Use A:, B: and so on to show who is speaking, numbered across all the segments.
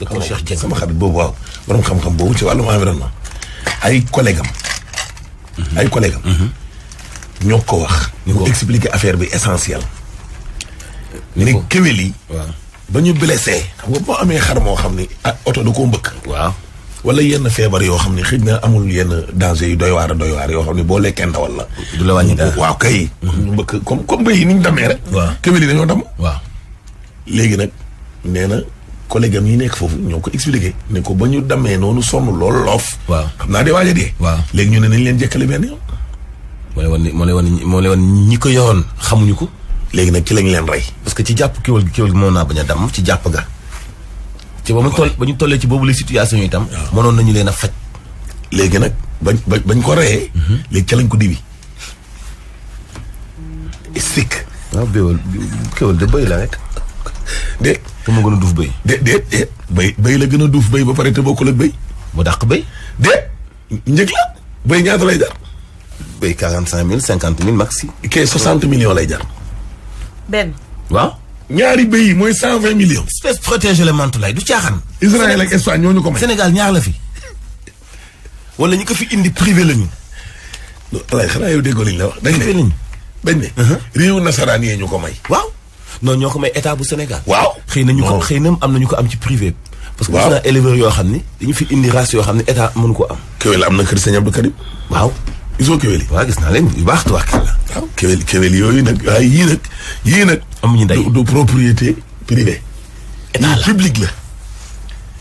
A: docteur Cheikh Dieng
B: sama xarit boobu waaw borom xam-xam boobu ci wàllum environnement ay collègue am ñoo ko wax ñu expliquer affaire bi essentiel ni kéwél yi ba ñu blessé xam nga boo amee xar moo xam ni oto da koo mbëkk
A: waaw
B: wala yenn feebar yoo xam ne xëy na amul yenn danger yu doy waar yoo xam ne boo lekkee ndawal la
A: du la wàññi dara
B: waaw kay ñu mbëkk comme béy yi ni ñu damee rek
A: waaw
B: kéwél yi dañoo dam
A: waaw
B: léegi nag nee na collègue am yi nekk foofu ñoo ko expliqué ne ko ba ñu damee noonu sonn lool loof
A: waaw
B: xam naa de waaj a dee
A: waaw
B: léegi ñu ne nañ leen jëkkale benn yoon
A: moo lay wan ñi ko yoroon xamuñu ko
B: léegi nag ci lañ leen rey
A: parce que ci jàpp kéwél gi moo naa bañ a damm ci jàpp ga ci ba ñu tollee ci boobu la situation yi itam mënoon nañu leen a faj
B: léegi nag bañ ko reyee léegi ca lañ ko dibi sikk
A: waaw kéwél de bëy la rek
B: de
A: te mu gën a duuf bëy
B: de bëy la gën a duuf bëy ba pare te bokkul ak bëy
A: bu dàq bëy
B: de njëg la bëy ñaata lay jar
A: bëy 45 000 50 000 maxi
B: kee 60 millions lay jar
C: benn
A: waaw
B: ñaari bëy yi mooy 120 millions
A: espèce protégé le Mantoulaye du caaxaan
B: Israël ak Espagne ñooñu ko may
A: Sénégal ñaar la fi wala ñi ko fi indi privé lañu
B: walaay xanaa yow déggoo liñ la wax dañ ne réewu nasaraan yee ñu ko may
A: waaw non ñoo ko may état bu Sénégal
B: waaw
A: xëy na am nañu ko am ci privé parce que gis naa éleveurs yoo xam ni dañu fi indi race yoo xam ne état mënu ko am
B: kéwél am na kër Sëñ Abdou Karim
A: waaw
B: gisoo kéwél yi
A: waaw gis naa leen yu baax tuwaakil la
B: waaw kéwél yooyu nag waaye yii nag
A: amuñu ndey
B: du propriété privée état la public la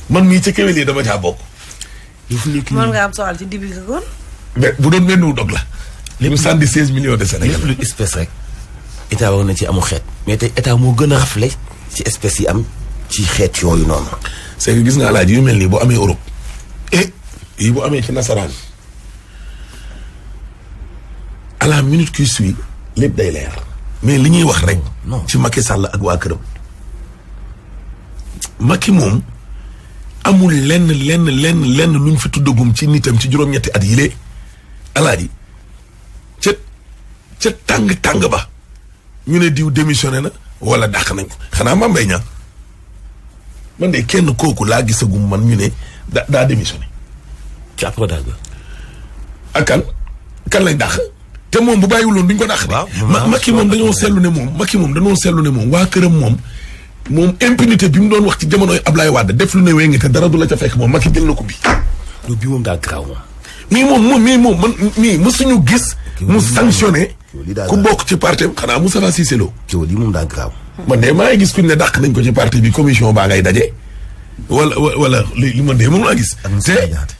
B: man mii ca kéwél yi dama caa bokk
C: mën nga am soxal ci dibi ka kon
B: mais bu doon benn dog la li mu sànni 16 millions de Sénégal
A: lépp lu espèce rek état war na ci amu xeet mais tey état moo gën a rafle ci espèces yi am ci xeet yooyu noonu
B: c'est que gis nga alaaji yu mel nii boo amee Europe yi bu amee ci nasaraan à la minute qui suit lépp day leer mais li ñuy wax rek ci Macky Sall ak waa këram Macky moom amul lenn luñ fi tuddagum ci nitam ci juróom-ñetti at yile alaaji ca tàng ba ñu ne diw démissionné na wala dàq nañ ko xanaa Mame Mbaye Niang man de kenn kooku laa gisagum man ñu ne daa démissionné
A: ci après daal
B: ak kan lañ dàq te moom bu bàyyiwuloon duñ ko dàq de Macky moom dañoo seetlu ne moom waa këram moom impunité bi mu doon wax ci jamonoy Ablaye Wade def lu ne wéy nga te dara du la ca fekk moom Macky jël na ko
A: bi moom daa garaaw moom
B: mii mësuñu gis mu sanctionné ku bokk ci parti xanaa Moustapha Cissé Lo
A: lii moom daa garaaw
B: man de maa ngi gis kuñ ne dàq nañ ko ci parti bi commission baa ngay daje wala li man de moom laa gis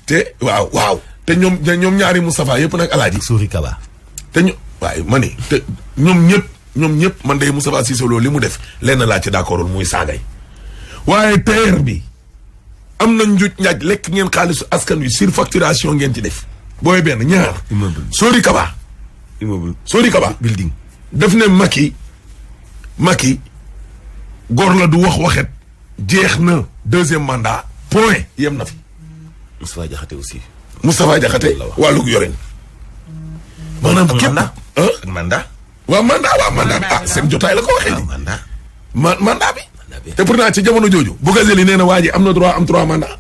B: te waaw te ñoom ñaari Moustapha yëpp nag alaaji
A: Souri Kaba
B: te waaye ma ni te ñoom ñëpp man de Moustapha Cissé Lo li mu def lenn laa ci d'accordul muy saagay waaye TER bi am na njuuj njaaj lekk ngeen xaalisu askan wi surfacturation ngeen ci def booy benn ñaar Souri Kaba
A: building
B: def ne Macky góor la du wax waxet jeex na deuxième mandat point yem na fi
A: Moustapha Diakhaté aussi
B: wàllug yoreen maanaam képp
A: ak mandat
B: waaw mandat seen jotaay la ko waxee ni mandat bi te pourtant ci jamono jooju Bougazelli nee na waa ji am na droit am 3 mandat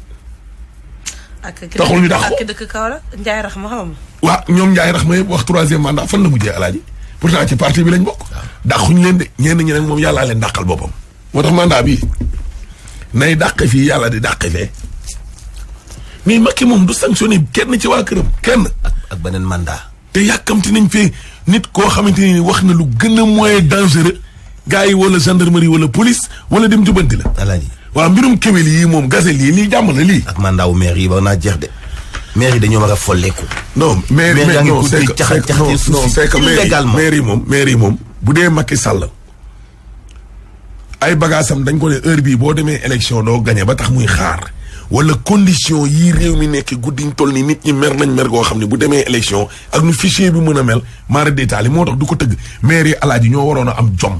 B: taxul ñu dàq ko
C: ak dëkk Kaolack Ndiaye Rahma xam
B: waaw ñoom Ndiaye Rahma yëpp wax 3e mandat fan la mujjee alaaji pourtant ci parti bi lañ bokk dàquñu leen de ñenn ñi nag moom yàllaa leen dàqal boppam moo tax mandat bi nay dàqe fii yàlla di dàqe fee mais Macky moom du sanctionné kenn ci waa këram kenn
A: ak beneen mandat
B: te yàkkamti nañ fee nit koo xamante ni wax na lu gën a moyen dangereux gars yi wala gendarmerie wala police wala dem jubanti la
A: alaaji
B: waaw mbirum kéwél yi moom gazelle yi lii jàmm la lii
A: ak mandat wu maire yi ba naa jeex de maire yi dañoo war a folleeku
B: non maire yi moom bu dee Macky Sall ay bagaasam dañ ko ne heure bii boo demee élection doo gagné ba tax muy xaar wala condition yii réew mi nekk guddiñ toll ni nit ñi mer nañ mer goo xam ne bu demee élection ak nu fichier bi mën a mel mara détaillé moo tax du ko tëgg maire yi alaaji ñoo waroon a am jom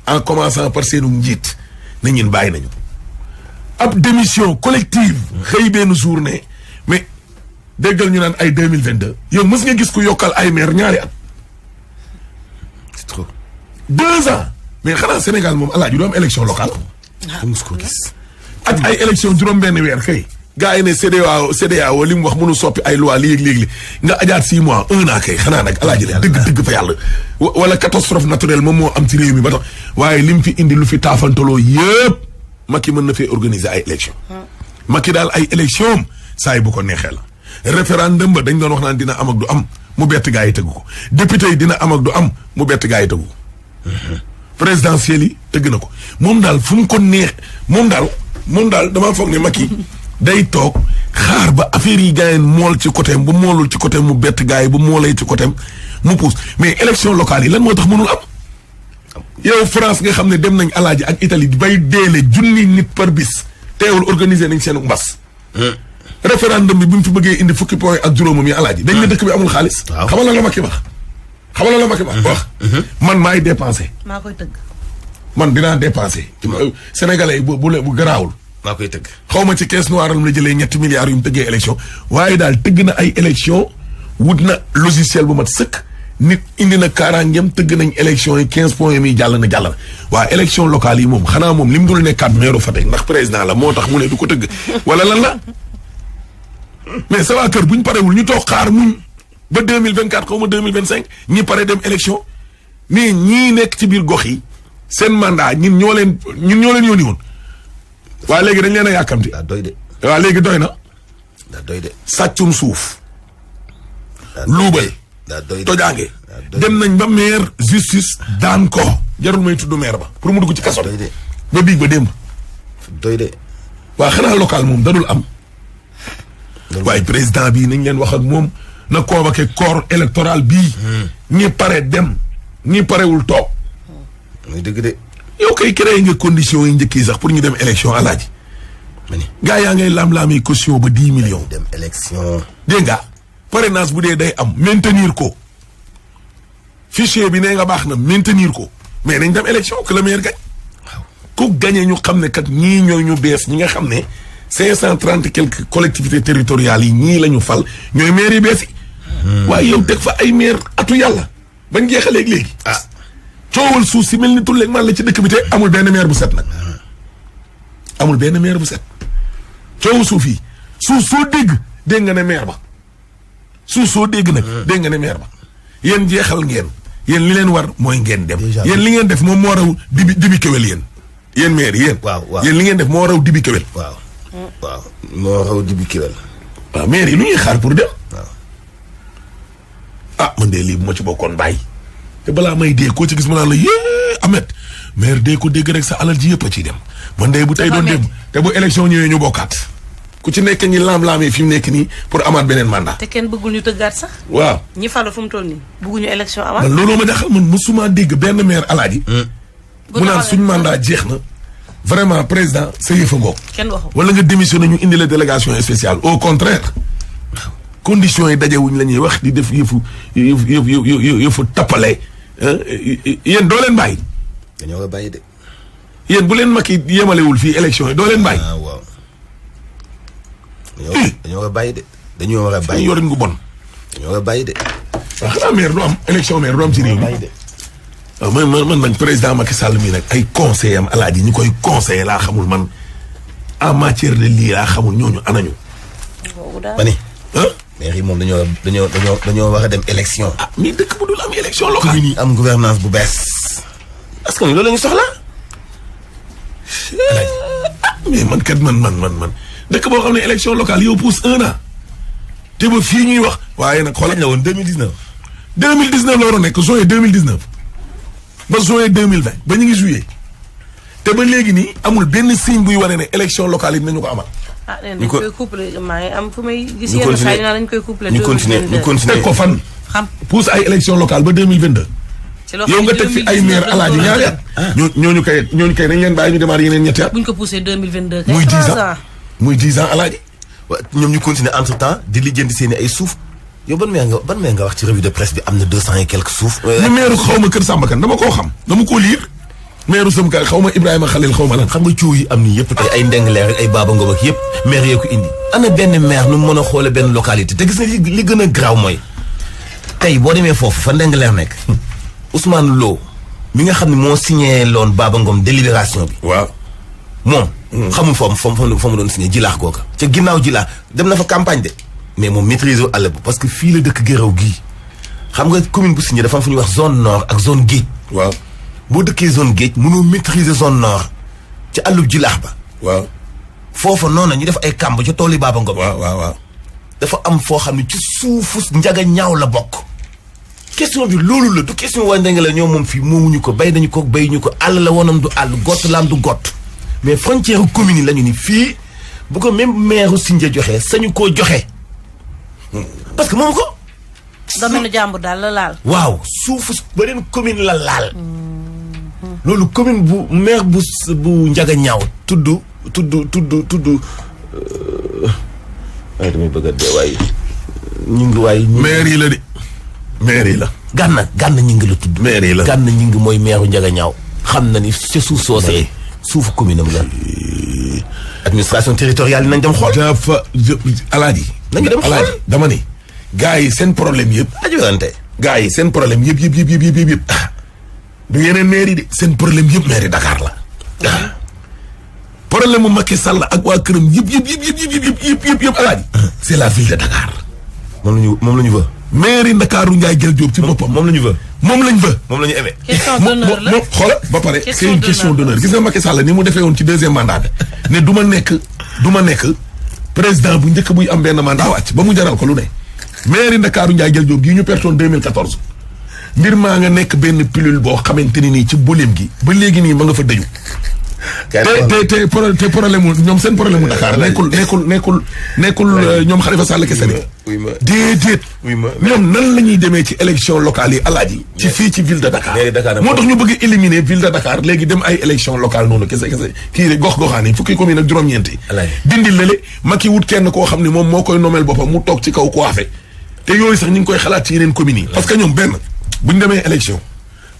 B: en commençant par seenu njiit na ñun bàyyi nañu ab démission collective xëy benn journée mais déggal ñu naan ay 2022 yow mës nga gis ku yokkal ay maire ñaari at
A: c'est trop
B: 2 ans mais xanaa Sénégal moom alaaji du am élection locale
A: mës ko gis
B: ak ay élection juróom-benn weer kay. gaa yi ne CEDEAO li mu wax mënu soppi ay loi léegi nga ajaat 6 mois 1 an kay xanaa nag alaaji la dëgg fa yàlla. wala catastrophe naturelle moom moo am ci réew mi ba tax waaye lim fi indi lu fi taafantaloo yëpp Macky mën na fee organiser ay élection Macky daal ay élection saa yi bu ko neexee la. référendum ba dañ doon wax naan dina am ak du am mu bett gaa yi tëgg ko député yi dina am ak du am mu bett gaa yi tëgg ko. présidentielle yi tëgg na ko moom daal fu mu ko neex moom daal damaa foog ne Macky day toog xaar ba affaire yi gars yi mool ci côté bu moolul ci côté mu bett gars yi bu moolee ci côté mu pousse mais élection locale yi lan moo tax mënul am. yow France nga xam ne dem nañ alaaji ak Italie bay deele junni nit par bis teewul organiser nañ seen mbas. référendum bi mu fi bëggee indi fukki point ak juróomam yi alaaji. dañ ne dëkk bi amul xaalis. waaw xamal la Macky wax. man maay dépensé.
C: maa koy tëgg.
B: man dinaa dépensé. Sénégalais yi bu garaawul.
A: maa koy tëgg.
B: xaw ma ci caisse noire la jëlee 3 milliards yu mu tëggee élection waaye daal tëgg na ay élection wut na logiciel bu mat sëkk nit indi na kaaraangeem tëgg nañ élection yi 15 points yi jàll na. waaye élection locale yi moom xanaa moom li mu dul nekkaat maire Fatick ndax président la moo tax mu ne du ko tëgg wala lan la mais sa waa kër bu ñu parewul ñu toog xaar muñ ba 2024 xaw ma 2025 ñi pare dem élection mais ñii nekk ci biir gox yi seen mandat ñun ñoo leen yónni woon. waa léegi dañ leen a yàkkamti.
A: daa doy de.
B: waa léegi doy na.
A: daa doy de.
B: sàccum suuf. luubal.
A: daa doy de
B: tojaange. dem nañ ba maire justice daan ko. jarul may tudd maire ba pour mu dugg ci kaso.
A: doy de.
B: ba biig ba démb.
A: doy de.
B: waa xanaa local moom dadul am. waaye président bii nañ leen wax ak moom na convoqué corps électoral bii. ñi pare dem ñi parewul toog.
A: muy dëgg de.
B: yow kay créé nga conditions yi njëkk yi sax pour ñu dem élection alaaji. gaa yaa ngay lam-laamee caution ba 10 millions.
A: dem élection.
B: dégg nga parrainage bu dee day am maintenir ko fichier bi nee nga baax na maintenir ko mais nañ dem élection que le maire gagne. waaw ku gagné ñu xam ne kat ñii ñooy ñu bees ñi nga xam ne 530 quelques collectivités territoriales yi ñii la ñu fal ñooy maire yi bees yi. waaye yow teg fa ay maire atu yàlla bañ jeexalee léegi. coowal suuf si mel ni tulleeg man la ci dëkk bi te amul benn maire bu set nag amul benn maire bu set coowal suuf yi suuf soo dégg nga ne maire ba suuf soo dégg nag dégg nga ne maire ba yéen jeexal ngeen yéen li leen war mooy ngeen dem yéen li ngeen def moom moo raw dibi kéwél yéen maire yéen yéen li ngeen def moo raw dibi kéwél
A: waaw moo raw dibi kéwél
B: waaw maire yi lu ñuy xaar pour dem
A: waaw
B: man de lii bu ma ci bokkoon bàyyi te balaa may dee koo ci gis ma naan la yee Ahmed maire dee ko dégg rek sa alal ji yëpp a ciy dem man de bu tey doon dem te bu élection ñëwee ñu bokkaat ku ci nekk ñi laam-laamee fi mu nekk nii pour amaat beneen mandat.
C: te kenn bëggul ñu tëggaat sax.
B: waaw
C: ñi falu fu mu toll nii bëgguñu élection amaat.
B: man looloo ma jaaxal man mosuma dégg benn maire alaaji. mu naan suñ mandat jeex na. vraiment président sa yëfa ngoog.
C: kenn waxu
B: wala nga démissionné ñu indi la délégation spéciale au contraire. conditions yi dajewuñ la ñuy wax di def yëfu tappale. yéen doo leen bàyyi.
A: dañoo war a bàyyi de.
B: yéen bu leen Macky yemalewul fii élection yi doo leen bàyyi.
A: waaw. dañoo war a bàyyi de. dañoo war a bàyyi
B: yorin gu bon.
A: dañoo war a bàyyi de.
B: waaw xanaa maire du am élection maire du am ci réew mi. waaw man nag président Macky Sall mii nag ay conseil am alaaji ñu koy conseiller laa xamul man en matière de lii laa xamul ñooñu anañu.
A: ma ne. maire yi moom dañoo war a dem élection.
B: mais dëkk bu dul am élection locale.
A: ñu am gouvernance bu bees. parce que loolu la ñu soxla.
B: mais man kat man dëkk boo xam ne élection locale yow pousse 1 an. te ba fii ñuy wax. waaye nag xoolal
A: la woon 2019.
B: 2019 la waroon nekk juin 2019 ba juin 2020 ba ñu ngi juillet te ba léegi nii amul benn signe buy wane ne élection locale yi dinañu ko amal.
C: nee nañ koy couplé maa ngi am fu may gis
A: ñu
C: yenn saa yi dañ koy couplé.
A: ñu continuer
B: teg ko fan.
C: xam
B: pousse ay élection locale ba 2022. yow nga teg fi ay maire alaaji ñaari at. ñooñu kay dañ leen bàyyi ñu démarrer yeneen ñetti at.
C: buñ ko poussé 2022. kay
B: muy 10 ans muy 10 ans alaaji.
A: waaw ñoom ñu continuer entre temps di lijjanti seen ay suuf yow ban maire nga wax ci revue de presse bi am na 200 et quelques suuf.
B: ñu maire xaw ma Kër Samba Kane dama koo xam dama koo liir. maire Samba Kane xaw ma Ibrahima Khalil xaw ma lan.
A: xam nga coow yi am ni yëpp tey ay Ndengler ak ay Baba Ngom ak yëpp maire yee ko indi. ana benn maire nu mu mën a xoole benn localité te gis nga li gën a graaw mooy tey boo demee foofu fa Ndengler nekk Ousmane Lo mi nga xam ne moo signé loon Baba Ngom délibération bi.
B: waaw
A: moom xamul fa mu doon signé jilaax googa. ca ginnaaw jilaax dem na fa campagne de. mais moom maîtriser wu àll ba parce que fii la dëkk Guéréo gii xam nga commune bu signé dafa am fu ñuy wax zone nord ak zone géej.
B: waaw
A: boo dëkkee zone géej mënoo maîtriser zone nord ci àllub jilaax ba.
B: waaw.
A: foofa noonu ñu def ay kàmb ca tool yi Baba Ngom.
B: waaw.
A: dafa am foo xam ne ci suufu njaga ñaaw la bokk. question bi loolu la du question waa Ndenge la ñoom moom fii moomuñu ko bay nañu ko bay ñu ko àll la woonam du àll gott laam du gott mais frontière commune yi la ñu ni fii bu ko même maire Sindia joxee sañu koo joxe parce que moom ko.
C: domaine jàmbur daal la laal.
A: waaw suufu beneen commune la laal. loolu commune bu maire bu njaga ñaaw tudd. waaye damay bëgg a dee waaye ñu ngi waaye.
B: maire yi la de. maire yi la.
A: gànn ñi ngi la tudd.
B: maire yi la
A: gànn ñi ngi mooy maire njaga ñaaw. xam na ni ca suuf soosee. suufu commune am la. administration territoriale yi nañ dem xool.
B: dafa alaaji.
A: nañu dem xool
B: dama ni. gars yi seen problème yëpp.
A: ajuwante.
B: gars yi seen problème yëpp. du yeneen maire yi de. seen problème yëpp maire yi Dakar la. problème mu Macky Sall ak waa këram yëpp alaaji. c'est la ville de Dakar.
A: moom la ñu fa.
B: maire yi Ndakaaru Ndiaye Jël Diop ci boppam.
A: moom la ñu fa.
B: moom la ñu
A: aimé.
C: question d'honneur la
B: xoola ba pare c'est une question d'honneur gis nga Macky Sall ni mu defee woon ci deuxième mandat bi ne du ma nekk président bu njëkk buy am benn mandat wàcc ba mu jaral ko lu ne. maire yi Ndakaaru Ndiaye Jël Diop gii ñu pertoon 2014 mbir maa nga nekk benn pilule boo xamante ni nii ci boleem gi ba léegi nii ma nga fa dëju. te problème mu ñoom seen problème mu Dakar nekkul ñoom Khalifa Sall kese ne. déedéet. ñoom nan la ñuy demee ci élection locale yi alaaji. ci fii ci ville de Dakar. moo tax ñu bëgg éliminer ville de Dakar léegi dem ay élection locale noonu kese kii rek gox-goxaan yi fukki commune ak juróom-ñeenti. dindi lële Macky wut kenn koo xam ne moom moo koy nomeel boppam mu toog ci kaw coiffé. te yooyu sax ñu ngi koy xalaat ci yeneen communes yi. parce que ñoom benn bu ñu demee élection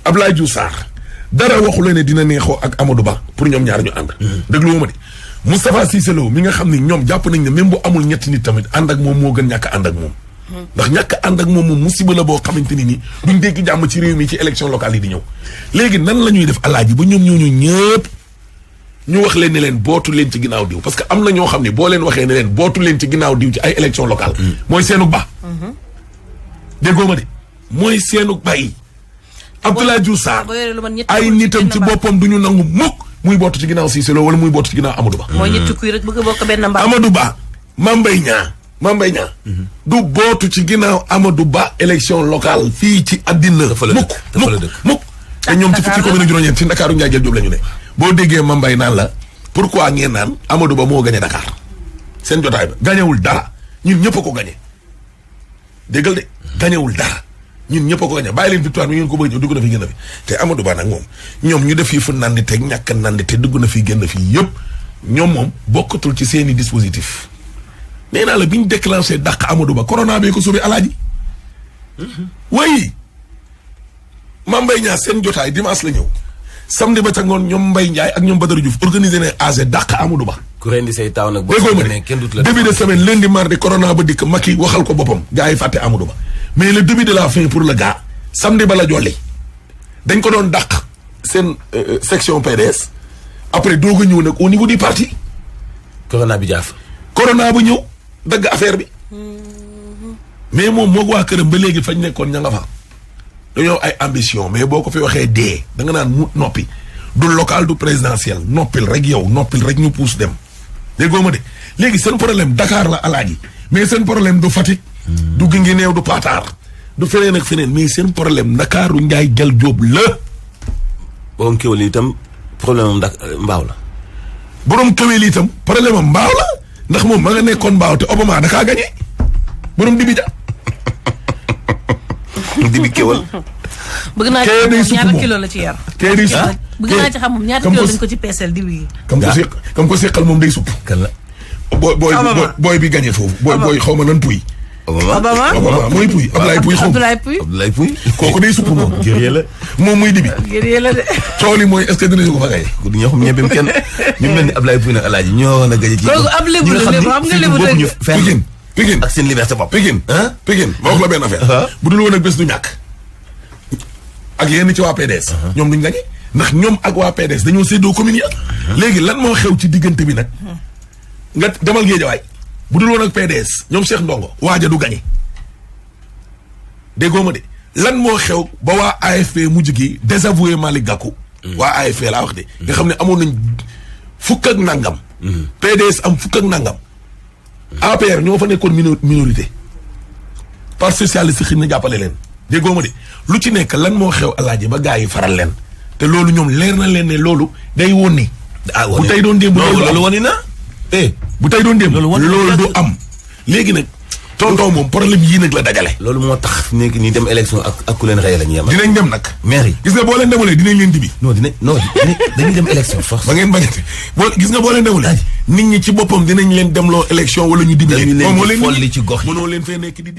B: Abdoulaye Diouf Sarr dara waxu leen ne dina neexoo ak Amadou Ba pour ñoom ñaar ñu ànd. déglu ma di Moustapha Cissé Lo mi nga xam ne ñoom jàpp nañ ne même bu amul ñetti nit tamit ànd ak moom moo gën ñàkk ànd ak moom. ndax ñàkk ànd ak moom musiba la boo xamante ni nii duñ dégg jàmm ci réew mi ci élection locale yi di ñëw. léegi nan la ñuy def alaaji ba ñoom ñooñu ñëpp ñu wax leen ne leen bootu leen ci ginnaaw diw parce que am na ñoo xam ne boo leen waxee ne leen bootu leen ci ginnaaw diw ci ay élection locale mooy seenu ba. déggoo ma de mooy seenu bay. Abdoulaye Diouf Sarr ay nitam ci boppam du ñu nangu mukk muy bootu ci ginnaaw Cissé Lo wala muy bootu ci ginnaaw Amadou Ba.
C: mooy ñetti kuy rek bëgg a bokk benn mbaa.
B: Amadou Ba Mame Mbaye Niang du bootu ci ginnaaw Amadou Ba élection locale fii ci àddina mukk te ñoom ci fukki commune juróom-ñeent ci Ndakaaru Ndiaye Jël Diop la ñu ne boo déggee Mame Mbaye naan la pourquoi ngeen naan Amadou Ba moo gagné Dakar seen jotaay ba gañewul dara ñun ñëpp a ko gagné déggal de gañewul dara ñun ñëpp a ko gañe bàyyi leen victoire bi ngeen ko bëgg ñëw dugg na fi génn fi te Amadou Ba nag moom ñoom ñu def fii fu nandi te ñàkk nandi te dugg na fi génn fii yëpp ñoom moom bokkatul ci seeni dispositif nee naa la bi ñu déclenché dàq Amadou Ba corona bee ko sauvé alaaji way Mame Mbaye Niang seen jotaay dimanche la ñëw samedi ba ca ngoon ñoom Mbaye Ndiaye ak ñoom Badara Diouf organisé ne AG dàq Amadou Ba
A: ku rendi say taw nag
B: début de semaine lundi mardi corona ba dikk Macky waxal ko boppam gars yi fàtte Amadou Ba mais le début de la fin pour le gars samedi ba la jolli dañ ko doon dàq seen section PDS après doog a ñëw nag au niveau du parti.
A: corona bi jaaf.
B: corona bu ñëw dagg affaire bi. mais moom moo waa këram ba léegi fañ nekkoon ña nga fa. dañoo ay ambition mais boo ko fi waxee dee da nga naan mu noppi du local du présidentiel noppil rek yow noppil rek ñu puus dem. déggoo ma de léegi seen problème Dakar la alaaji mais seen problème du Fatick. du Guinguinéo du Patar du feneen ak feneen mais seen problème Ndakaaru Ndiaye Jël Diop la.
A: borom kéwél itam problème am mbaaw la.
B: borom kéwél itam problème am mbaaw la ndax moom ma nga nekkoon mbaaw te Obama da kaa gagné borom dibi ja.
A: dibi kéwél.
C: bëgg naa ci xam moom ñaata kilo la ci yar.
B: kee day supp
C: bëgg naa ci xam moom ñaata kilo lañ ko ci peeseel dibi yi.
B: kam ko seqal moom day supp.
A: kan la.
B: booy bi gagné foofu. booy xaw ma nan puy.
C: Obama
B: mooy puy Ablaye Puy xaw
C: Ablaye Puy.
A: Ablaye Puy.
B: kooku day supp moom.
A: gëree la.
B: moom muy dibi.
C: gëree la de.
B: coow li mooy est-ce que dinañu ko fa gaye.
A: ku di ñoo xam ñebeem kenn ñu mel ni Ablaye Puy nag alaaji ñoo war a gaje ci.
C: kooku ab lébu la lébu xam nga lébu dëgg.
B: Pikine
A: ak seen liberté bopp.
B: Pikine ma wax la benn affaire. bu dul woon ak bés du ñàkk. ak yenn ci waa PDS. ñoom duñ gañe ndax ñoom ak waa PDS dañoo séddoo commune ya léegi lan moo xew ci diggante bi nag nga demal Géejawaay bu dul woon ak PDS ñoom Cheikh Ndongo waaja du gañe déggoo ma de lan moo xew ba waa AFP mujj gi désavoué Malick Gakou waa AFP laa wax de nga xam ne amoon nañ fukk ak nangam PDS am fukk ak nangam APR ñoo fa nekkoon minorité parti socialiste xëy na jàppale leen déggoo ma de lu ci nekk lan moo xew alaaji ba gaa yi faral leen te loolu ñoom leer na leen ne loolu day wonni bu tey doon démb
A: loolu woni na
B: bu tey doon démb loolu du am léegi nag tonton moom problème yii nag la dajale
A: loolu moo tax nekk nii dem élection ak ku leen rey la ñu yemal
B: dinañ dem nag
A: maire yi
B: gis nga boo leen demalee dinañ leen dibi
A: dañuy dem élection force
B: ba ngeen bañate gis nga boo leen demalee nit ñi ci boppam dinañ leen demloo élection wala ñu dibi leen
A: leen folli ci gox yi
B: mënoo leen fee nekk di